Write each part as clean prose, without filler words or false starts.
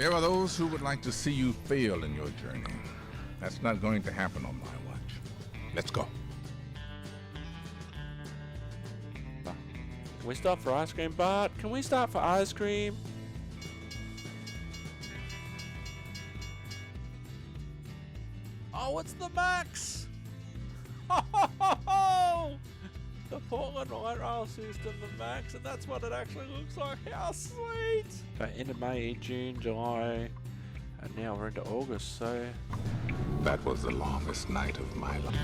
There are those who would like to see you fail in your journey. That's not going to happen on my watch. Let's go. Can we stop for ice cream, Bart? Can we stop for ice cream? Oh, it's the Max! Oh, the Portland Light Rail System, the Max, and that's what it actually looks like. How sweet! So into May, June, July, and now we're into August, so... That was the longest night of my life.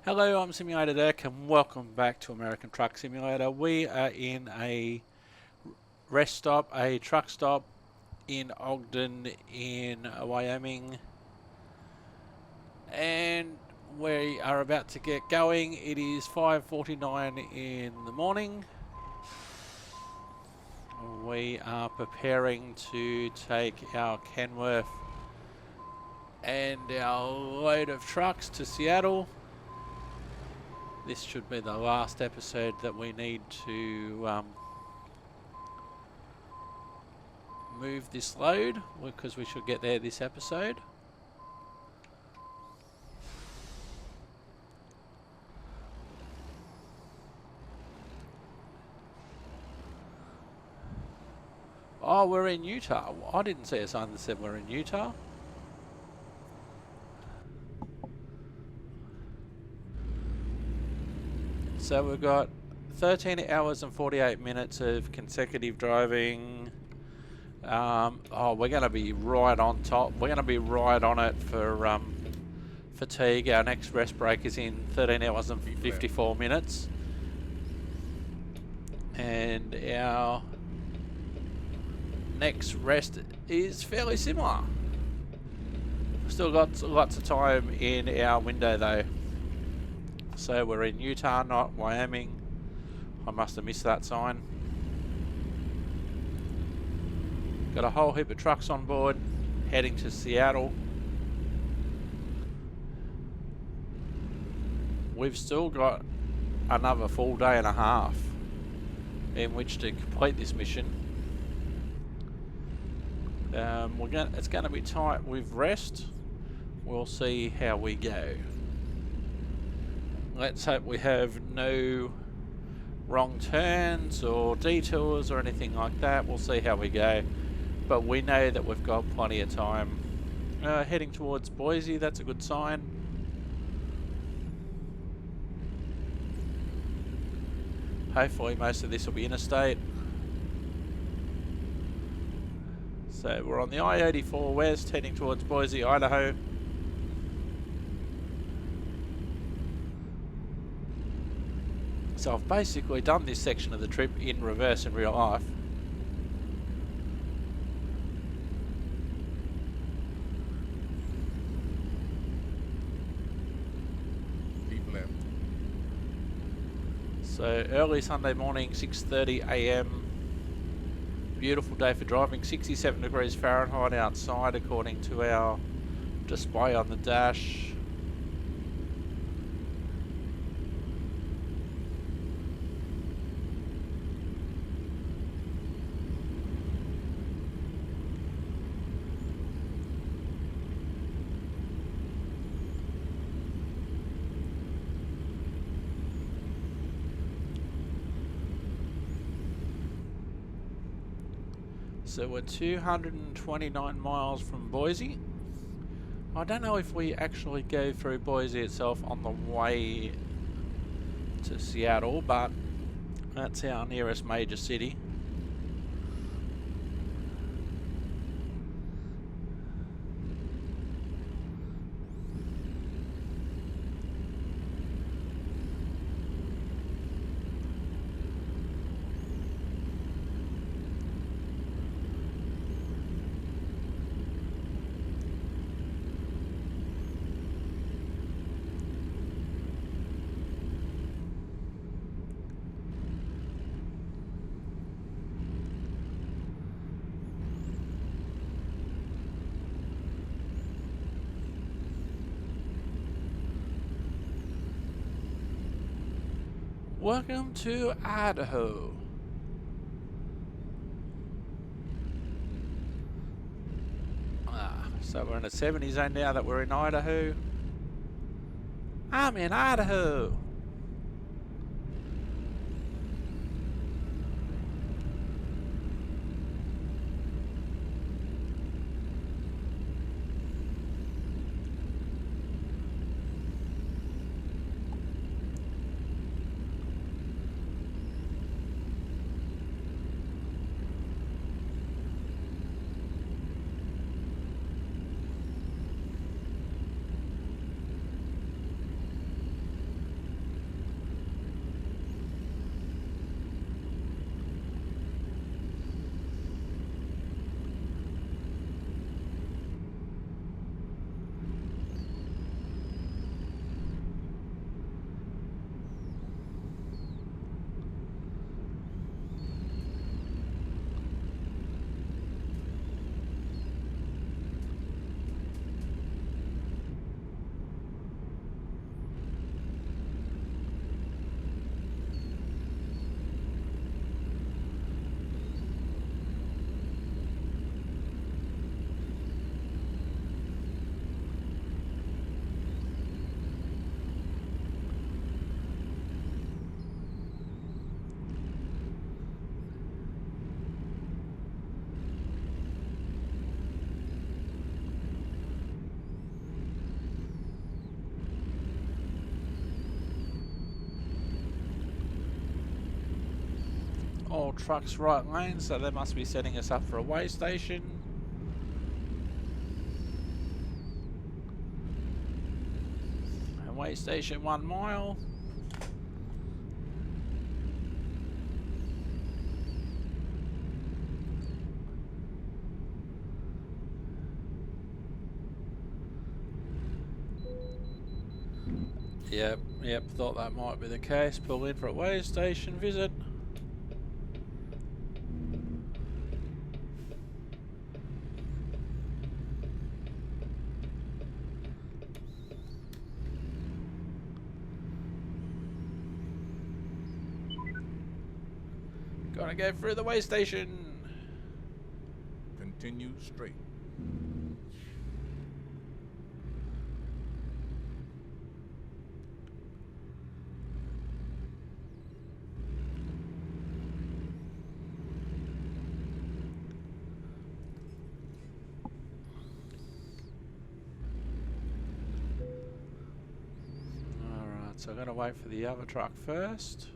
Hello, I'm Simulator Deck and welcome back to American Truck Simulator. We are in a rest stop, a truck stop in Ogden in Wyoming, and we are about to get going. It is 5:49 in the morning. We are preparing to take our Kenworth and our load of trucks to Seattle. This should be the last episode that we need to move this load, because we should get there this episode. Oh, we're in Utah. I didn't see a sign that said we're in Utah. So we've got 13 hours and 48 minutes of consecutive driving. Oh, we're going to be right on top. We're going to be right on it for fatigue. Our next rest break is in 13 hours and 54 minutes. And our next rest is fairly similar. Still got lots of time in our window though. So we're in Utah, not Wyoming. I must have missed that sign. Got a whole heap of trucks on board, heading to Seattle. We've still got another full day and a half in which to complete this mission. It's going to be tight with rest. We'll see how we go. Let's hope we have no wrong turns or detours or anything like that. We'll see how we go. But we know that we've got plenty of time. Heading towards Boise, that's a good sign. Hopefully most of this will be interstate. So we're on the I-84 West, heading towards Boise, Idaho. So I've basically done this section of the trip in reverse in real life. Keep left. So early Sunday morning, 6:30 AM. Beautiful day for driving, 67 degrees Fahrenheit outside according to our display on the dash. So we're 229 miles from Boise. I don't know if we actually go through Boise itself on the way to Seattle, but that's our nearest major city. Welcome to Idaho. So we're in a 70 zone now that we're in Idaho. I'm in Idaho. All trucks right lane, so they must be setting us up for a way station. And way station 1 mile. Yep, thought that might be the case. Pull in for a way station visit. Gotta go through the way station. Continue straight. Alright, so I'm gonna wait for the other truck first.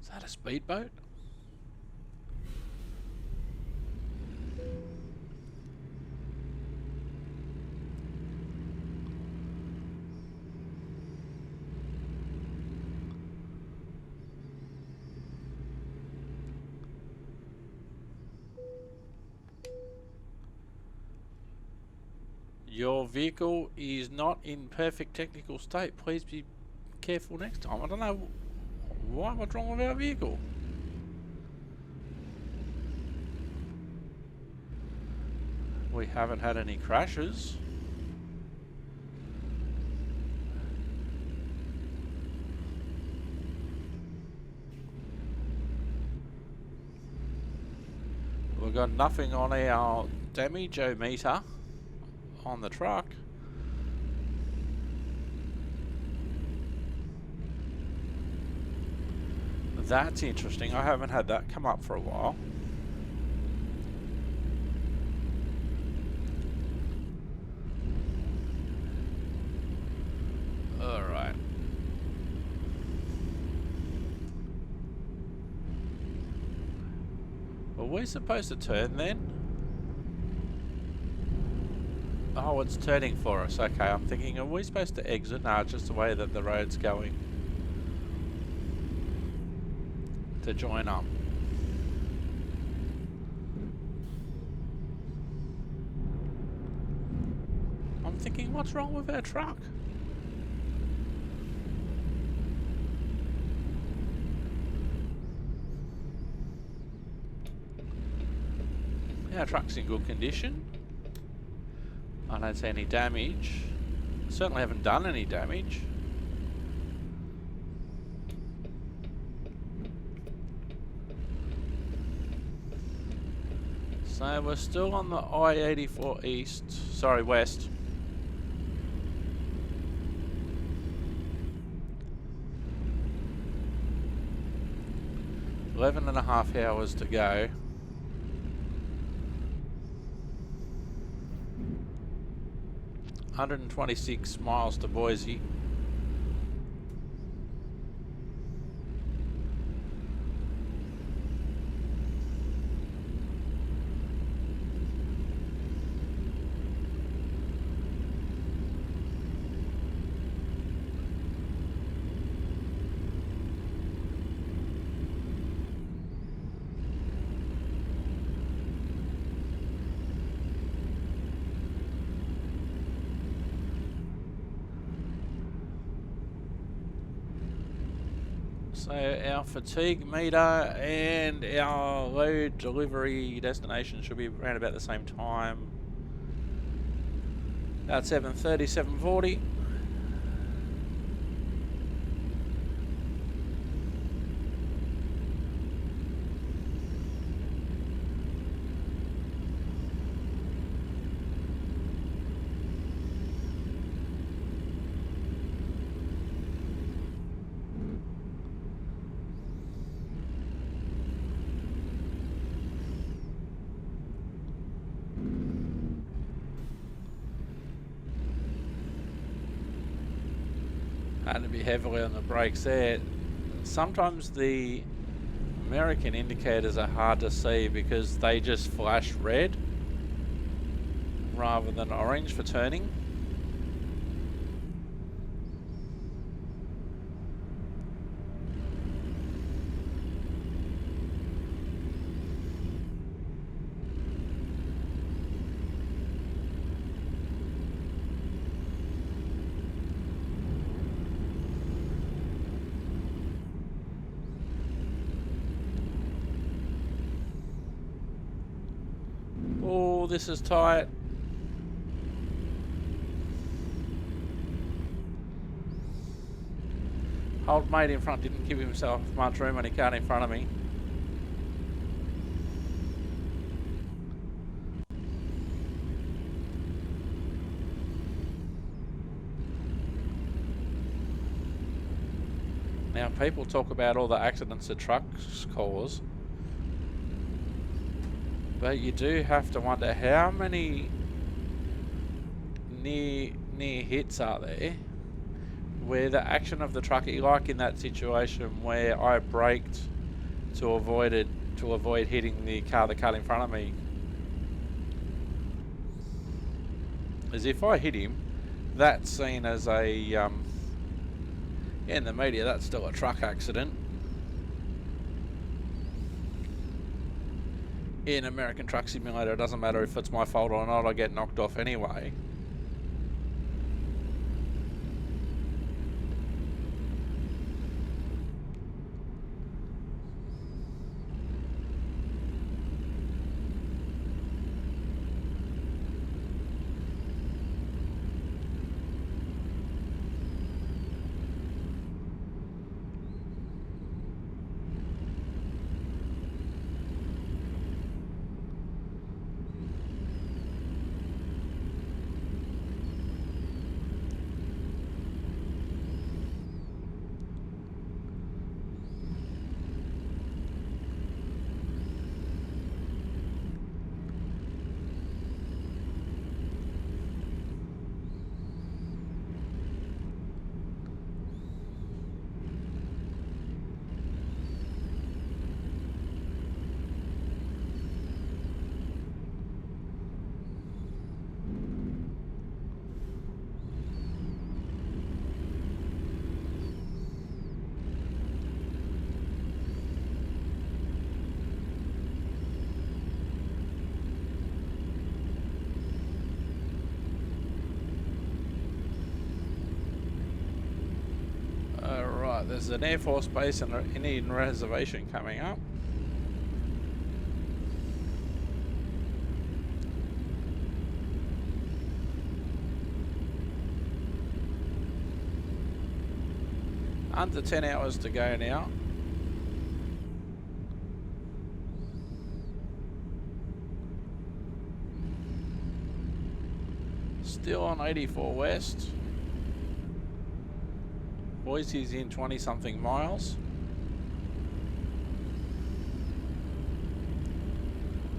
Is that a speedboat? Your vehicle is not in perfect technical state. Please be careful next time. I don't know what's wrong with our vehicle. We haven't had any crashes. We've got nothing on our damage-o-meter on the truck. That's interesting. I haven't had that come up for a while. Alright. Were we supposed to turn then? Oh, it's turning for us. Okay, I'm thinking, are we supposed to exit? No, it's just the way that the road's going. To join up. I'm thinking, what's wrong with our truck? Our truck's in good condition. I don't see any damage. Certainly haven't done any damage. So we're still on the I-84 east, sorry, west. Eleven and a half hours to go. $126 miles to Boise. So our fatigue meter and our load delivery destination should be around about the same time. About 7:30, 7:40. Had to be heavily on the brakes there. Sometimes the American indicators are hard to see because they just flash red rather than orange for turning. Oh, this is tight. Old mate in front didn't give himself much room when he got in front of me. Now people talk about all the accidents that trucks cause. But you do have to wonder how many near hits are there where the action of the truck, like in that situation where I braked to avoid hitting the car that cut in front of me. As if I hit him, that's seen as a in the media that's still a truck accident. In American Truck Simulator, it doesn't matter if it's my fault or not, I get knocked off anyway. Right, there's an Air Force base and an Indian reservation coming up. Under 10 hours to go now. Still on 84 West. Boise's in 20 something miles.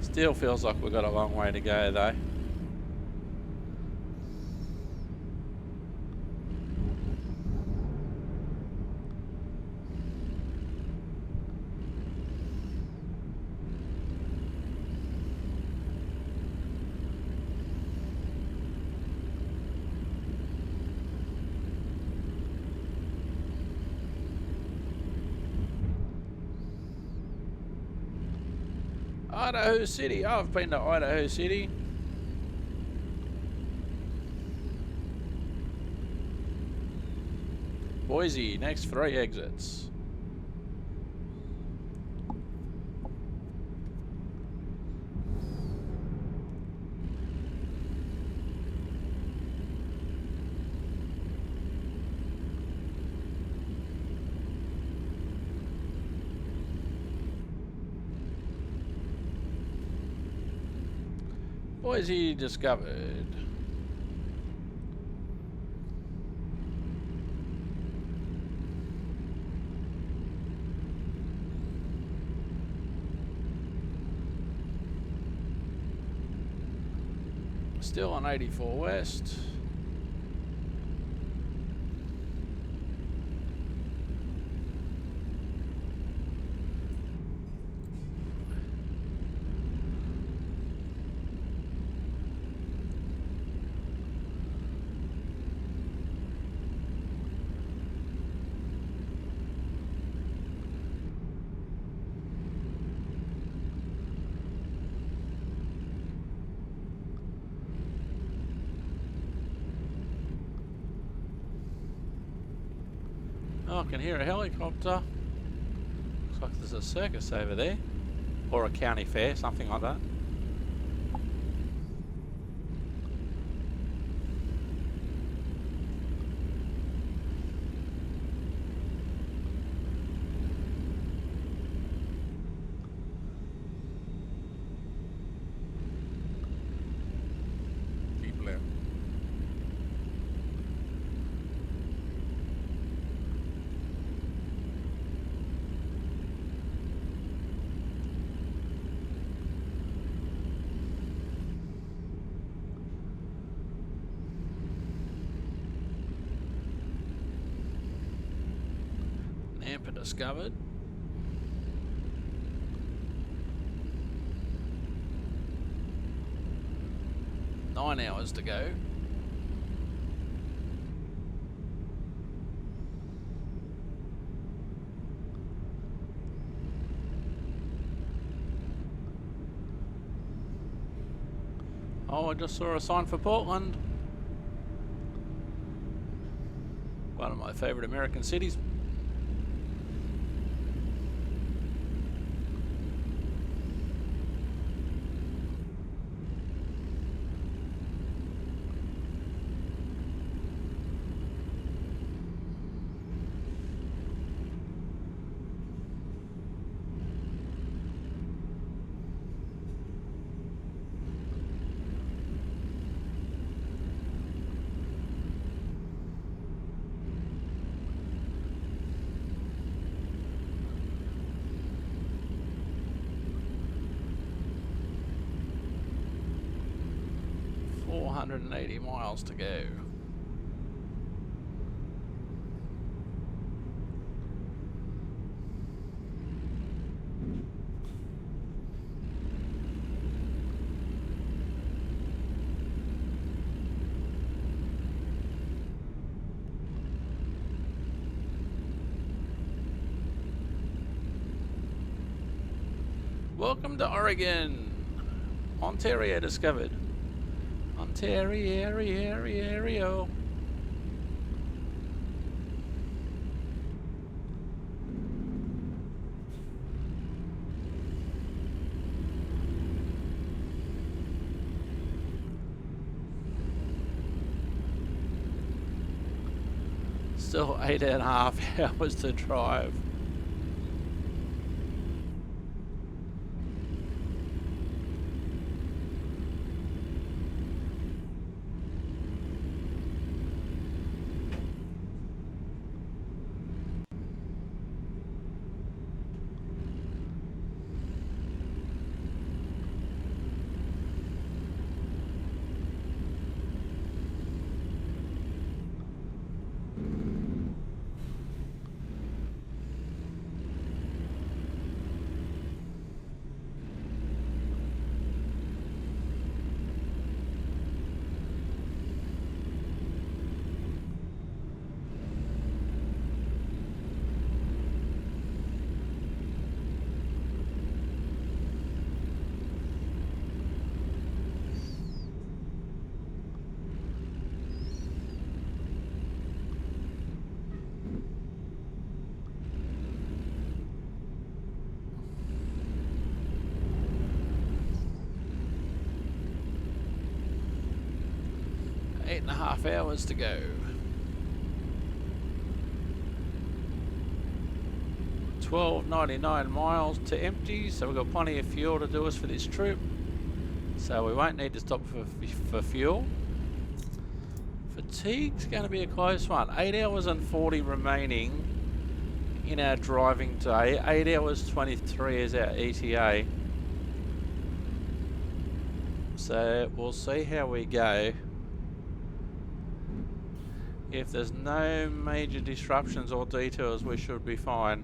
Still feels like we've got a long way to go though. Idaho City. Oh, I've been to Idaho City. Boise, next 3 exits. Boise discovered. Still on 84 West. Oh, I can hear a helicopter. Looks like there's a circus over there. Or a county fair, something like that. Keep left. Nampa discovered. Nine hours to go. Oh, I just saw a sign for Portland. One of my favorite American cities. $480 miles to go. Welcome to Oregon. Ontario discovered. Ontario. Still 8.5 hours to drive. Eight and a half hours to go. 12.99 miles to empty, so we've got plenty of fuel to do us for this trip. So we won't need to stop for fuel. Fatigue's going to be a close one. 8 hours and 40 remaining in our driving day. 8 hours 23 is our ETA. So we'll see how we go. If there's no major disruptions or detours, we should be fine.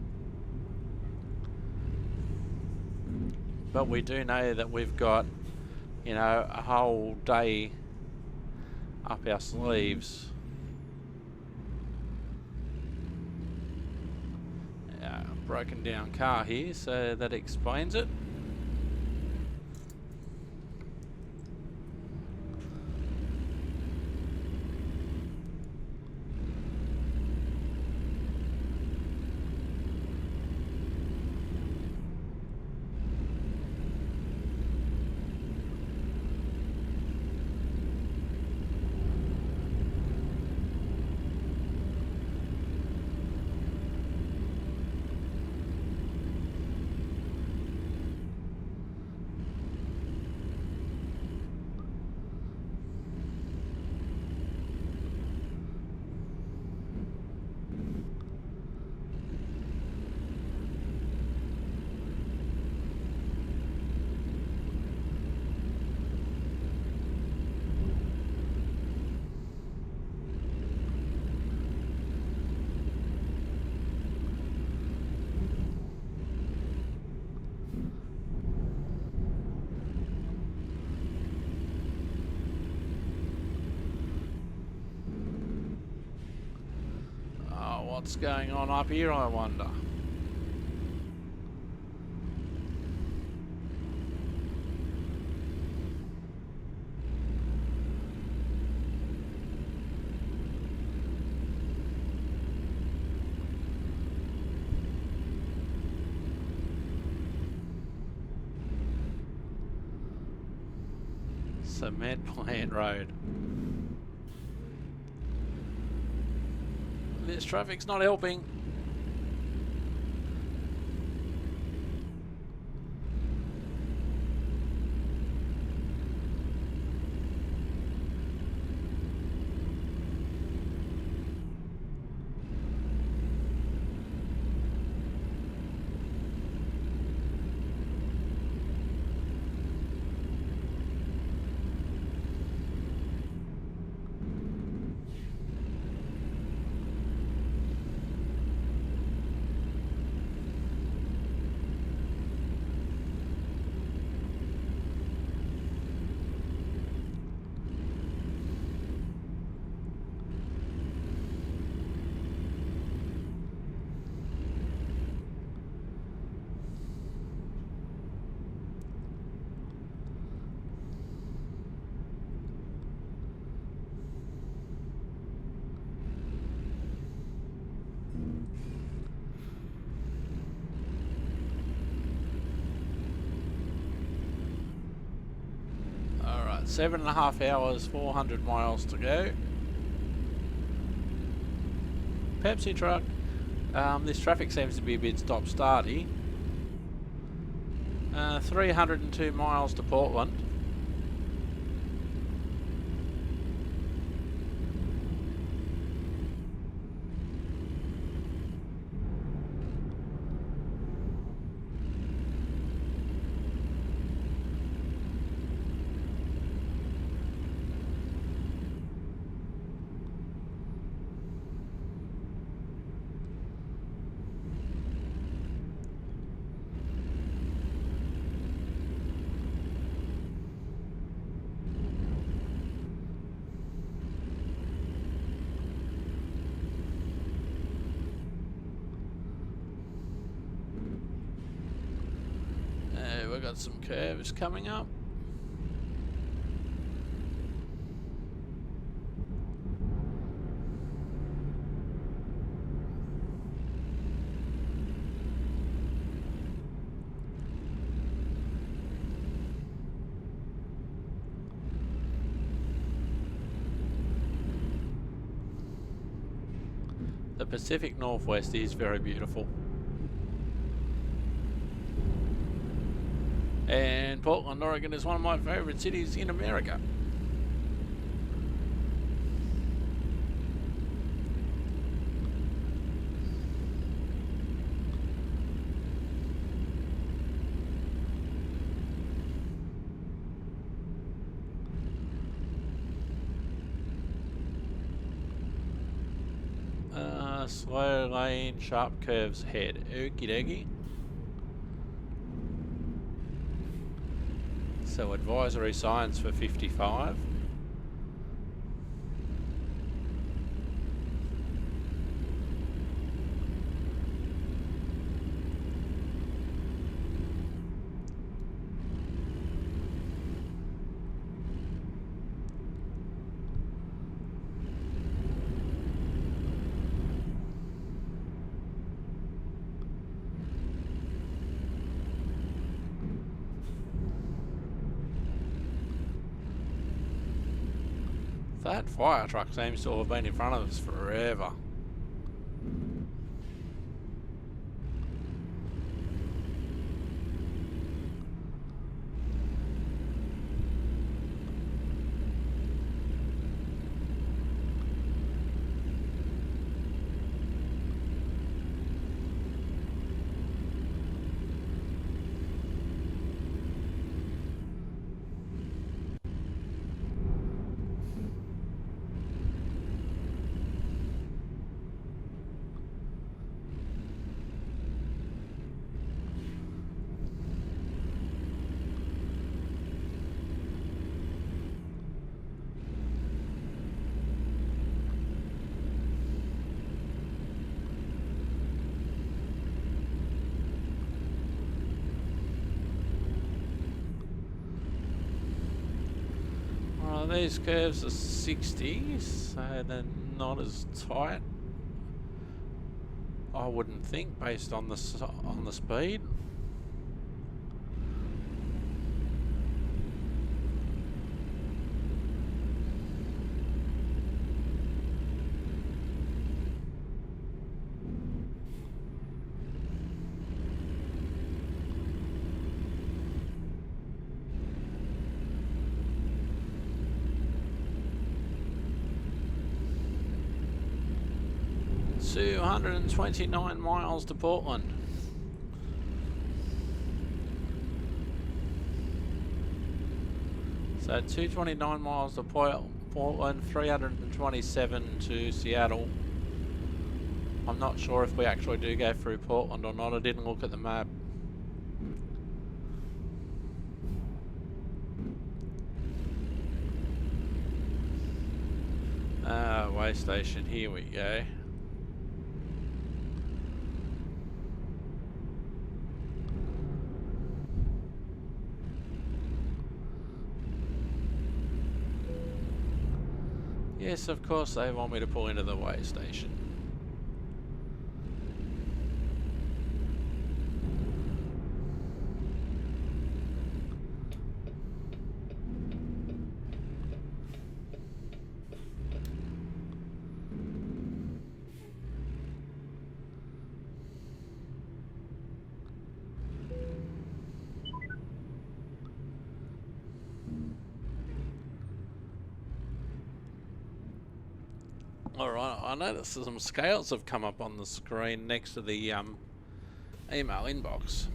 But we do know that we've got, you know, a whole day up our sleeves. Broken down car here, so that explains it. What's going on up here, I wonder? Cement Plant Road. This traffic's not helping. Alright, 7.5 hours, 400 miles to go. Pepsi truck. This traffic seems to be a bit stop-starty. 302 miles to Portland. We've got some curves coming up. The Pacific Northwest is very beautiful. And Portland, Oregon is one of my favourite cities in America. Slow lane, sharp curves ahead. Okie dokie. So advisory signs for 55. That fire truck seems to have been in front of us forever. These curves are 60, so they're not as tight. I wouldn't think, based on the speed. So 129 miles to Portland. So 229 miles to Portland, 327 to Seattle. I'm not sure if we actually do go through Portland or not. I didn't look at the map. Way station, here we go. Yes, of course they want me to pull into the way station. Alright, I noticed some scales have come up on the screen next to the email inbox.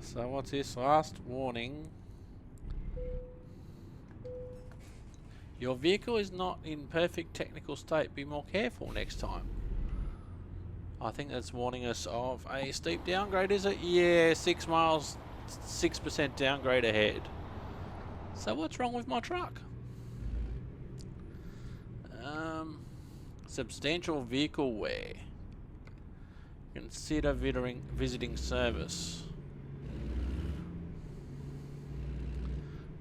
So what's this? Last warning. Your vehicle is not in perfect technical state. Be more careful next time. I think that's warning us of a steep downgrade, is it? Yeah, 6 miles, 6% downgrade ahead. So what's wrong with my truck? Substantial vehicle wear. Consider visiting service.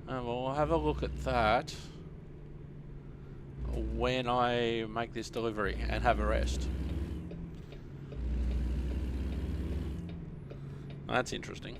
Well, we'll have a look at that when I make this delivery and have a rest. That's interesting.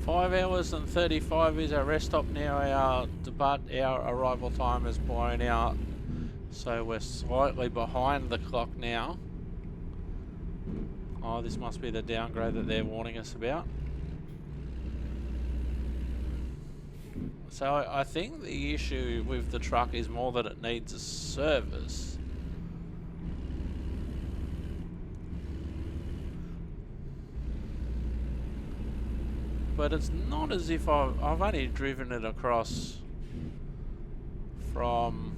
Five hours and 35 is our rest stop now. But our arrival time is blown out, so we're slightly behind the clock now. Oh, this must be the downgrade that they're warning us about. So I think the issue with the truck is more that it needs a service. But it's not as if I've only driven it across from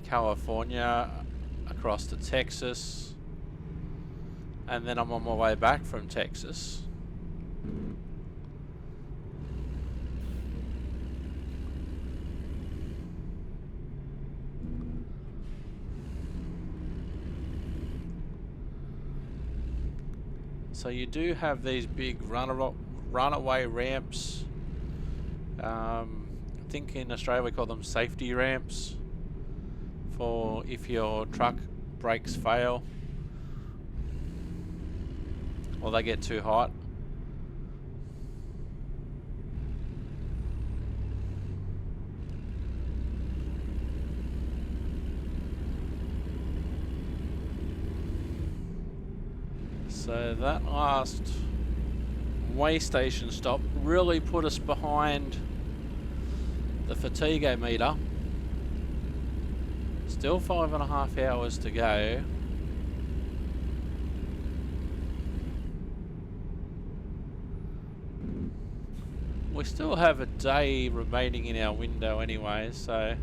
California across to Texas, and then I'm on my way back from Texas. So you do have these big runaway ramps. I think in Australia we call them safety ramps, for if your truck brakes fail or they get too hot. So that last way station stop really put us behind the fatigue meter. Still 5.5 hours to go. We still have a day remaining in our window anyway, so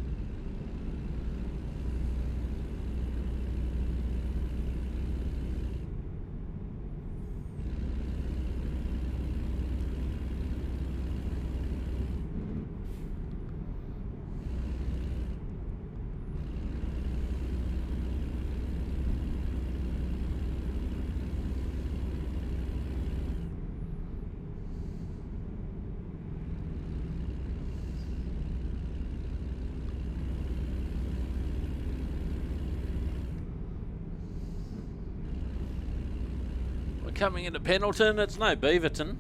coming into Pendleton. It's no Beaverton.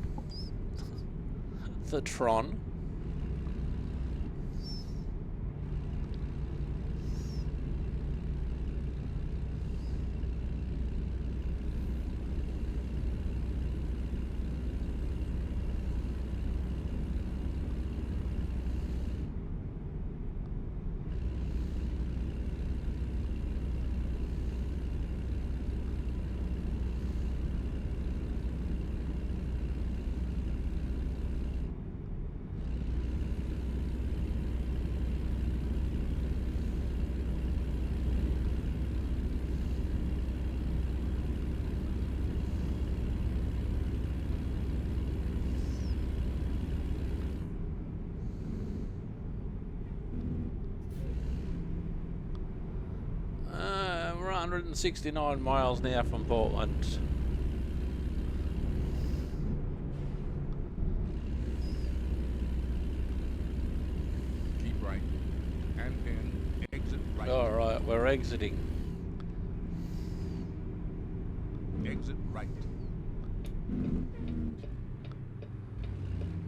The Tron. 169 miles now from Portland. Keep right. And then exit right. Alright, we're exiting. Exit right.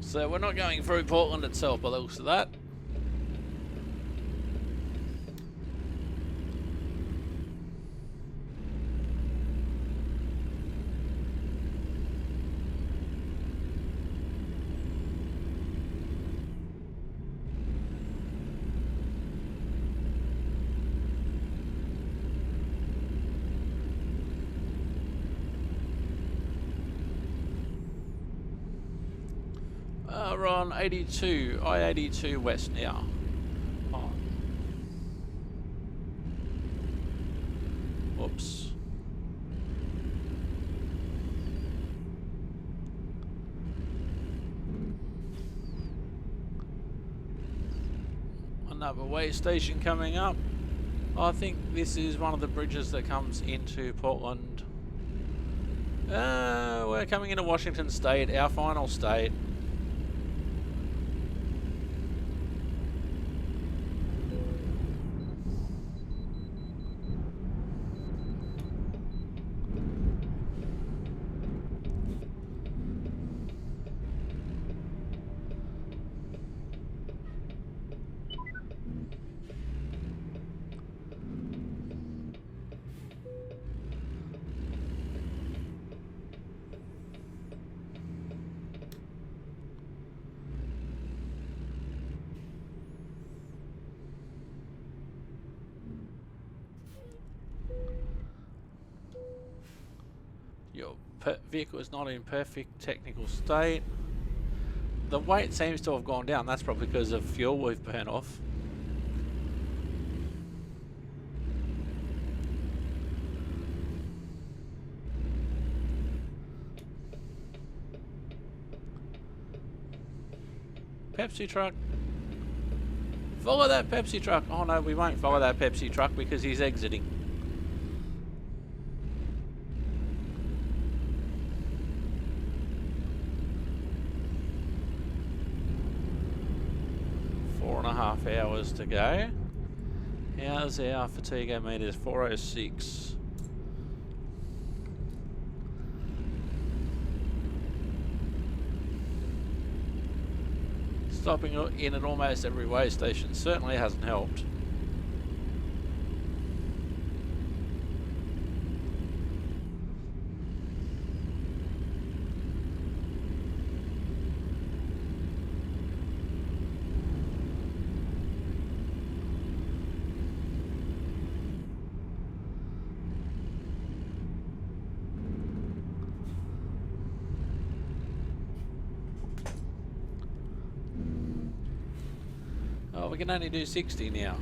So we're not going through Portland itself by the looks of that. We're on 82, I-82 west now. Oh. Whoops. Another way station coming up. I think this is one of the bridges that comes into Portland. We're coming into Washington State, our final state. Your vehicle is not in perfect technical state. The weight seems to have gone down. That's probably because of fuel we've burned off. Pepsi truck. Follow that Pepsi truck. Oh no, we won't follow that Pepsi truck because he's exiting. Hours to go. How's our fatigue meters? 406. Stopping in at almost every way station certainly hasn't helped. Oh, we can only do 60 now.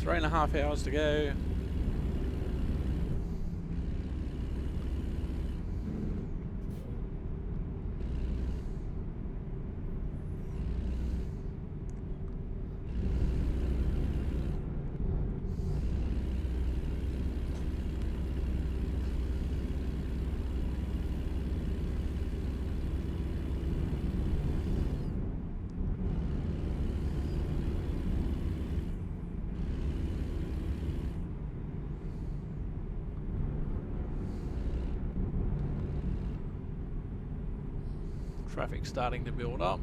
3.5 hours to go. Traffic starting to build up.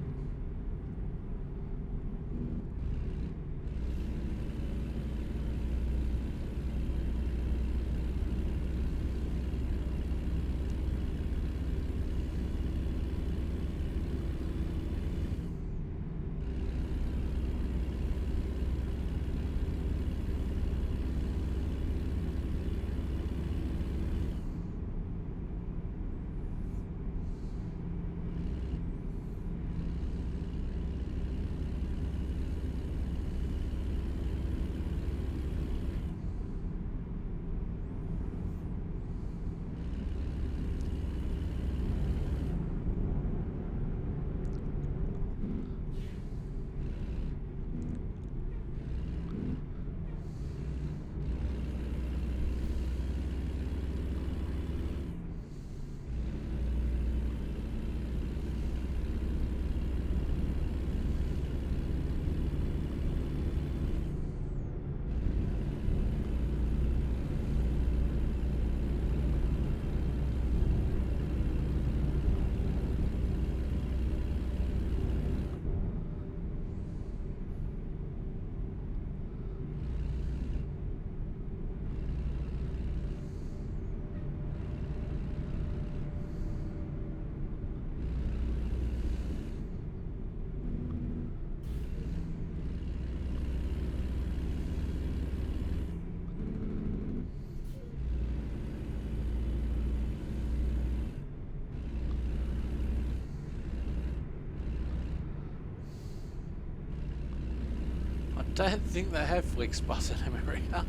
I don't think they have FlixBus in America.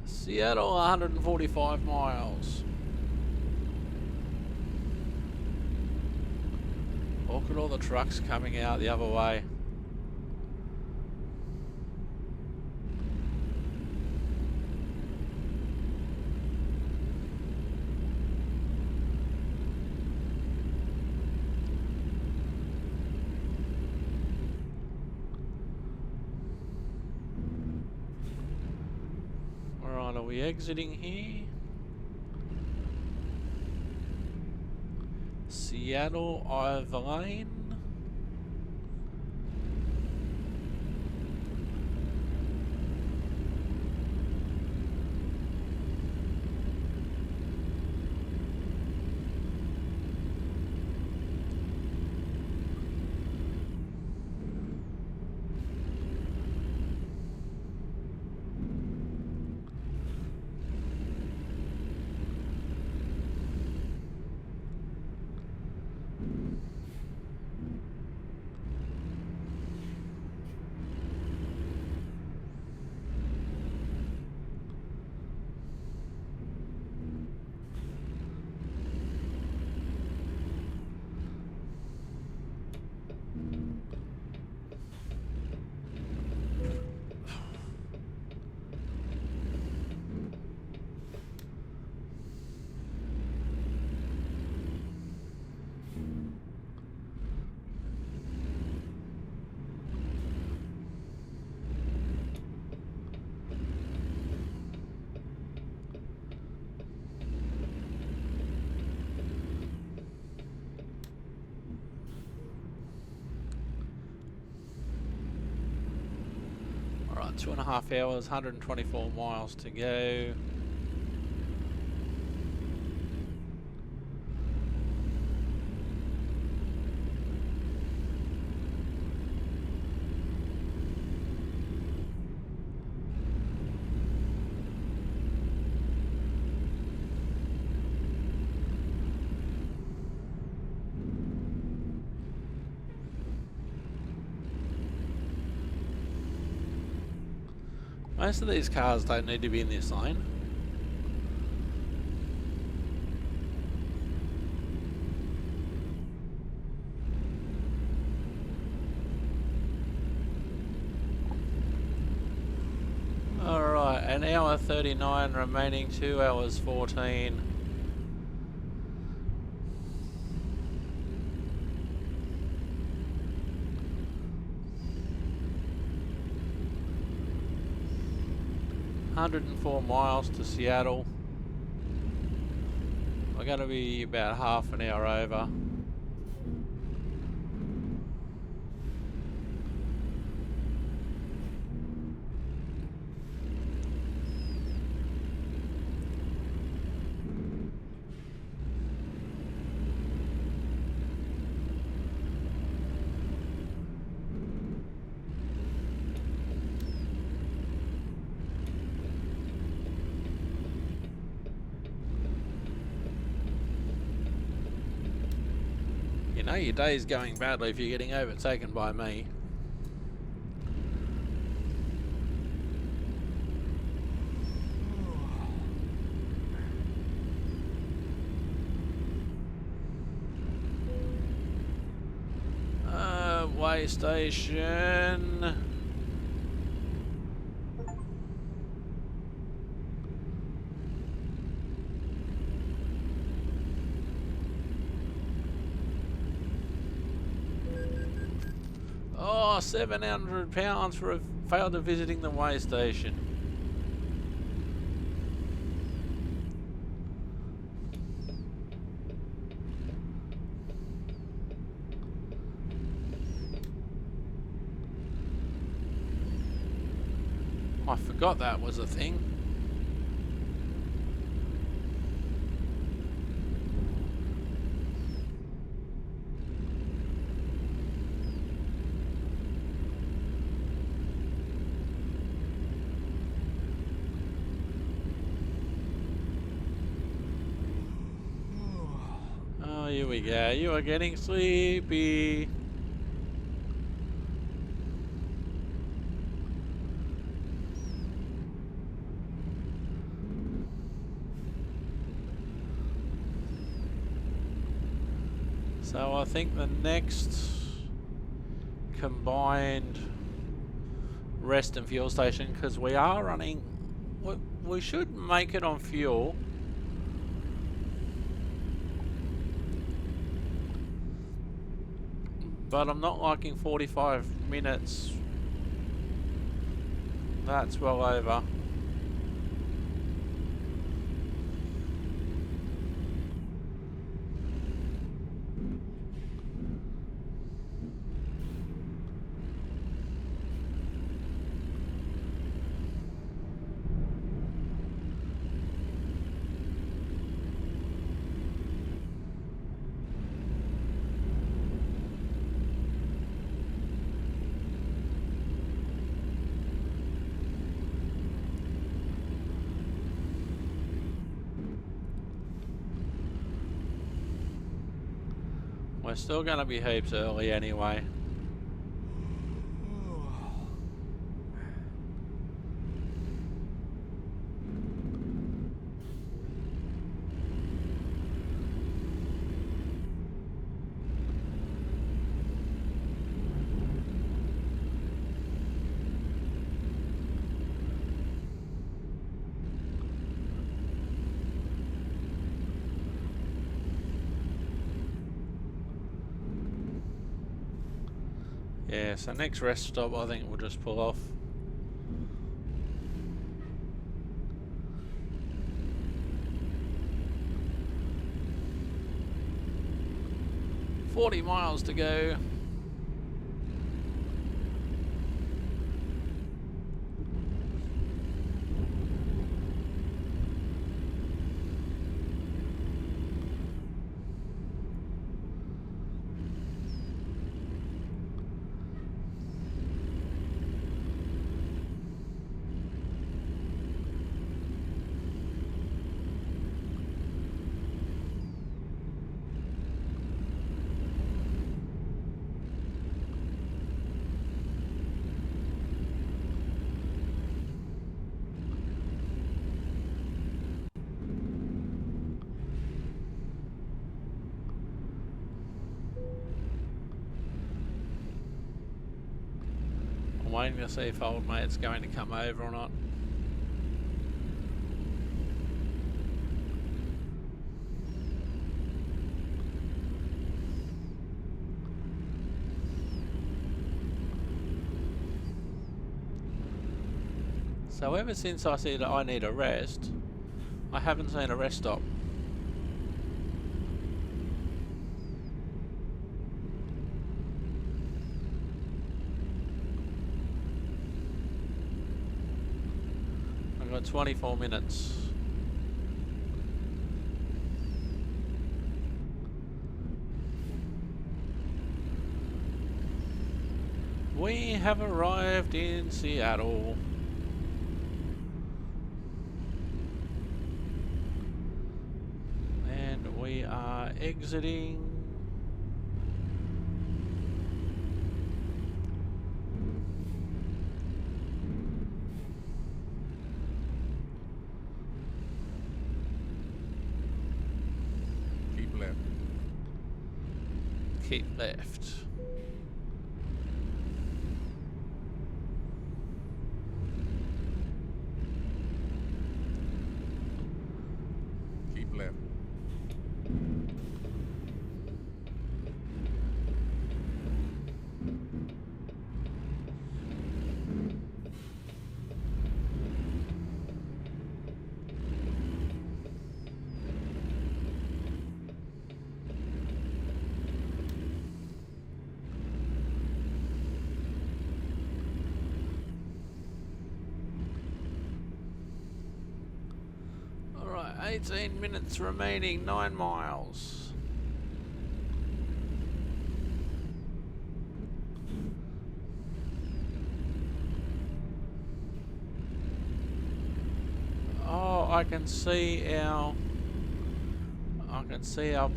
Seattle, 145 miles. Look at all the trucks coming out the other way. Alright, are we exiting here? Seattle, Overlane. Alright, 2.5 hours, 124 miles to go. Most of these cars don't need to be in this lane. Alright, an hour 39 remaining, 2 hours 14. $104 to Seattle. We're going to be about half an hour over. You know your day's going badly if you're getting overtaken by me. Way station. Oh, £700 for a failed of visiting the way station. I forgot that was a thing. Oh, here we go. You are getting sleepy. So I think the next combined rest and fuel station, because we are running, we should make it on fuel. But I'm not liking 45 minutes. That's well over. We're still going to be heaps early anyway. Yeah, so next rest stop I think we'll just pull off. $40 miles to go. waiting to see if old mate's going to come over or not. So ever since I said I need a rest, I haven't seen a rest stop. I've got 24 minutes. We have arrived in Seattle. And we are exiting. Keep left. Keep left. Keep left. Alright, 18 minutes remaining, 9 miles. Oh, I can see our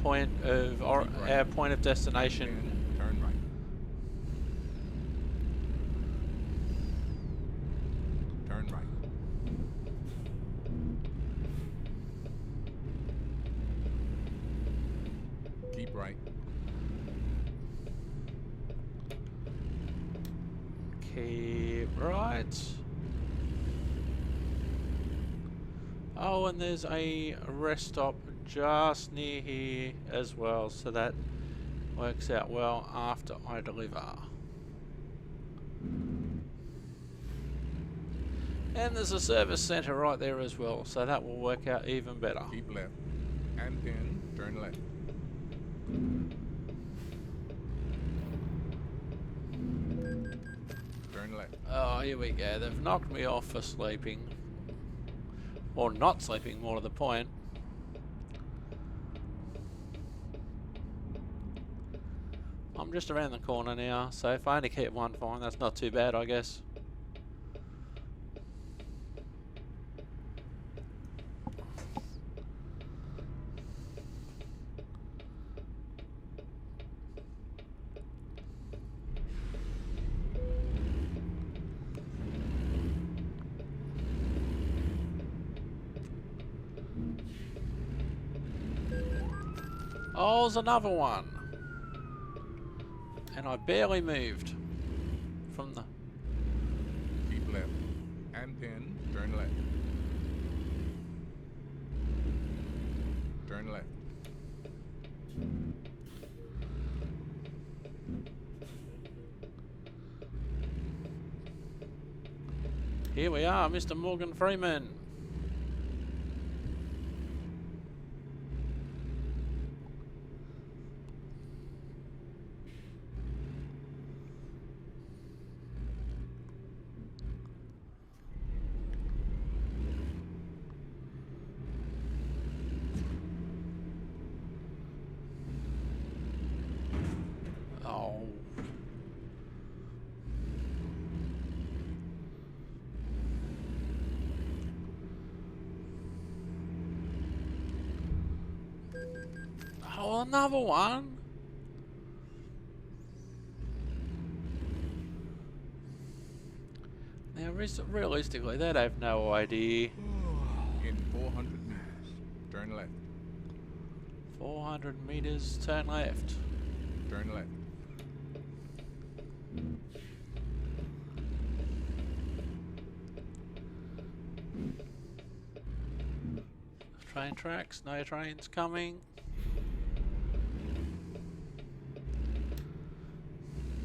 point of our point of destination. Turn right. Turn right. Keep right. Keep right. Oh, and there's a rest stop just near here as well, so that works out well after I deliver. And there's a service centre right there as well, so that will work out even better. Keep left. And then turn left. Turn left. Oh, here we go. They've knocked me off for sleeping. Or not sleeping, more to the point. I'm just around the corner now, so if I only keep one fine, that's not too bad, I guess. Oh, there's another one. And I barely moved from the... Keep left. And then turn left. Turn left. Here we are, Mr. Morgan Freeman. Oh. Oh, another one. Now, realistically, they'd have no idea. In 400 meters, turn left. 400 meters, turn left. Turn left. train tracks, no trains coming.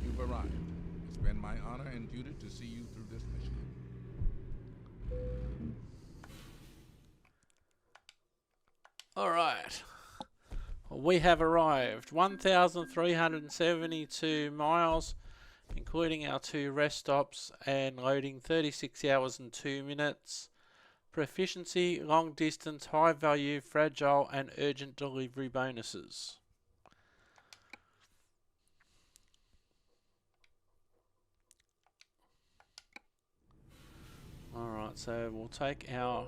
You've arrived. It's been my honor and duty to see you through this mission. Alright. We have arrived. 1,372 miles, including our 2 rest stops, and loading 36 hours and 2 minutes. Proficiency, long distance, high value, fragile, and urgent delivery bonuses. Alright, so we'll take our...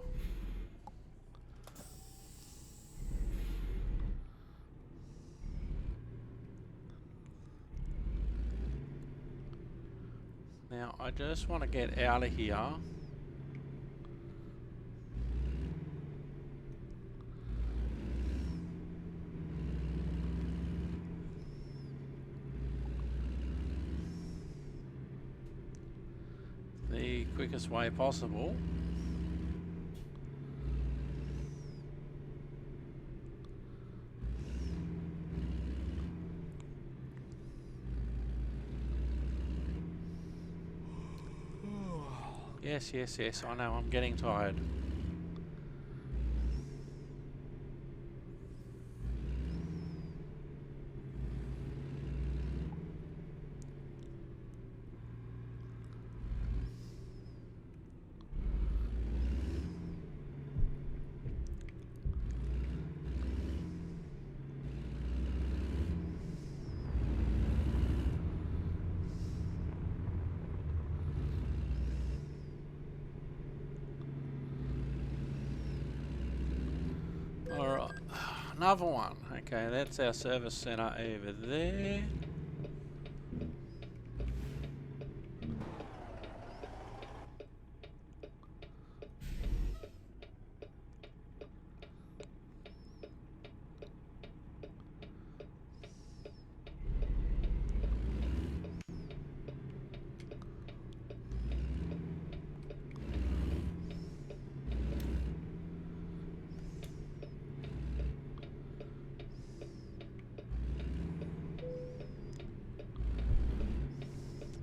Now, I just want to get out of here. The quickest way possible. Yes, yes, yes, I know, I'm getting tired. Alright, another one. Okay, that's our service center over there.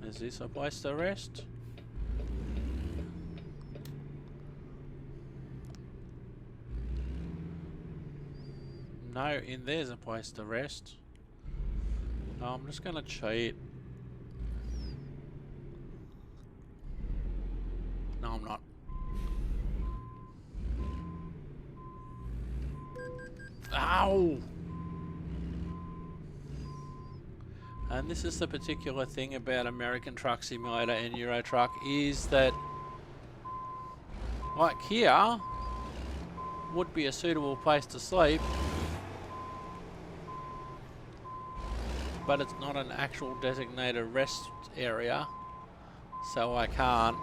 Is this a place to rest? No, in there's a place to rest. No, I'm just gonna cheat. No, I'm not. Ow! And this is the particular thing about American Truck Simulator and Euro Truck, is that, like here, would be a suitable place to sleep, but it's not an actual designated rest area, so I can't.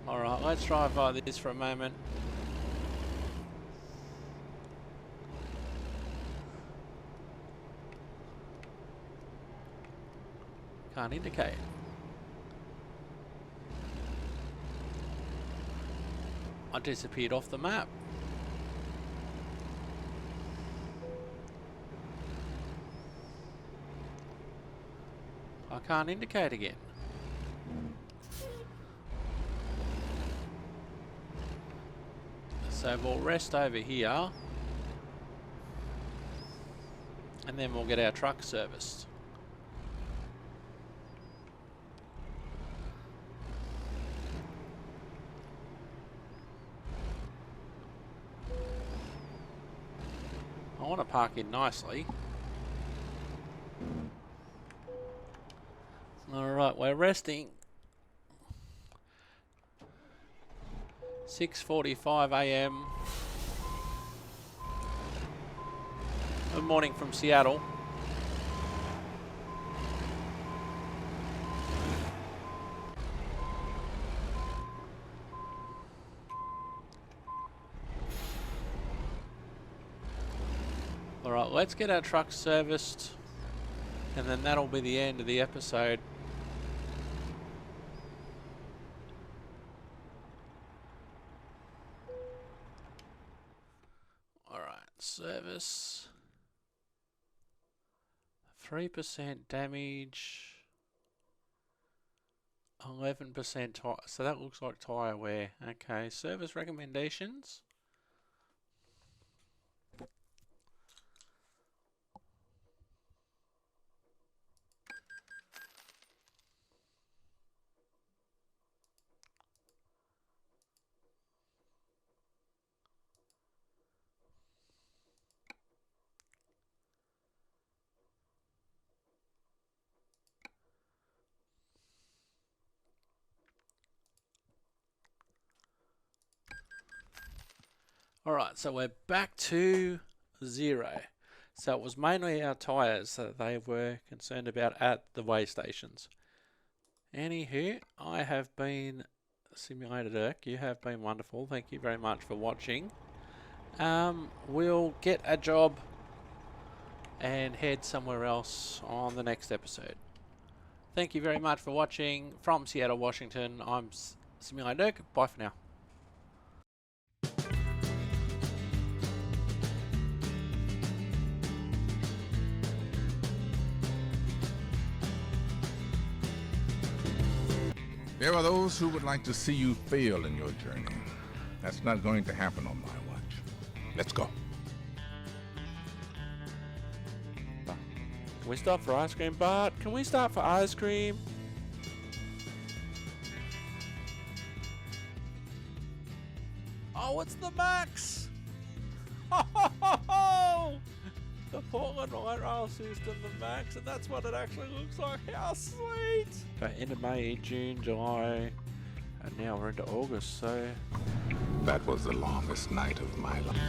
Alright, let's drive by this for a moment. Can't indicate. I disappeared off the map. I can't indicate again. So we'll rest over here, and then we'll get our truck serviced. I want to park in nicely. Alright, we're resting. 6:45 AM. Good morning from Seattle. Alright, let's get our truck serviced, and then that'll be the end of the episode. Alright, service. 3% damage. 11% tire. So that looks like tire wear. Okay, service recommendations. Alright, so we're back to 0. So it was mainly our tyres that they were concerned about at the weigh stations. Anywho, I have been Simulator Dirk. You have been wonderful. Thank you very much for watching. We'll get a job and head somewhere else on the next episode. Thank you very much for watching. From Seattle, Washington, I'm Simulator Dirk. Bye for now. There are those who would like to see you fail in your journey. That's not going to happen on my watch. Let's go. Can we stop for ice cream, Bart? Can we stop for ice cream? Oh, it's the Max! Oh, the Portland light rail system, the Max, and that's what it actually looks like. How sweet! So end of May, June, July, and now we're into August, so... That was the longest night of my life.